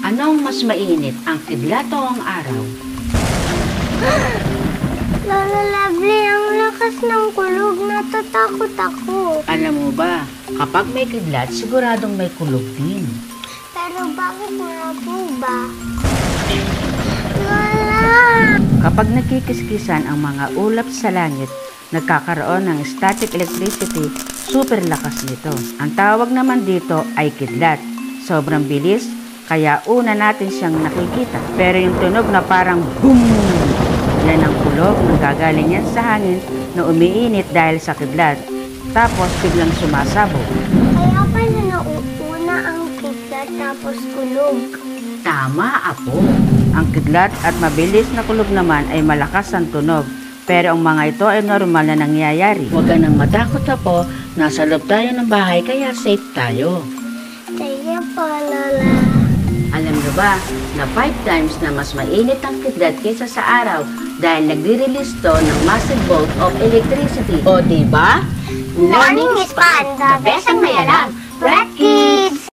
Anong mas mainit, ang kidlat o ang araw? Lola Lovely, ang lakas ng kulog. Natatakot ako. Alam mo ba, kapag may kidlat, siguradong may kulog din. Pero bakit nga po ba? Lola! Kapag nagkikiskisan ang mga ulap sa langit, nagkakaroon ng static electricity, super lakas nito. Ang tawag naman dito ay kidlat. Sobrang bilis, kaya una natin siyang nakikita. Pero yung tunog na parang boom! Yan ang kulog na gagaling yan sa hangin na umiinit dahil sa kidlat. Tapos biglang sumasabog. Kaya pala nauuna ang kidlat tapos kulog. Tama, Apo. Ang kidlat at mabilis na kulog naman ay malakas ang tunog. Pero ang mga ito ay normal na nangyayari. Huwag ka nang matakot, Apo. Nasa loob tayo ng bahay kaya safe tayo. Sige po, Lola. Alam niyo ba na 5 times na mas mainit ang kidlat kaysa sa araw dahil nagre-release to ng massive bolt of electricity. O diba? Learning is fun. The best ang may alam. Red Kids!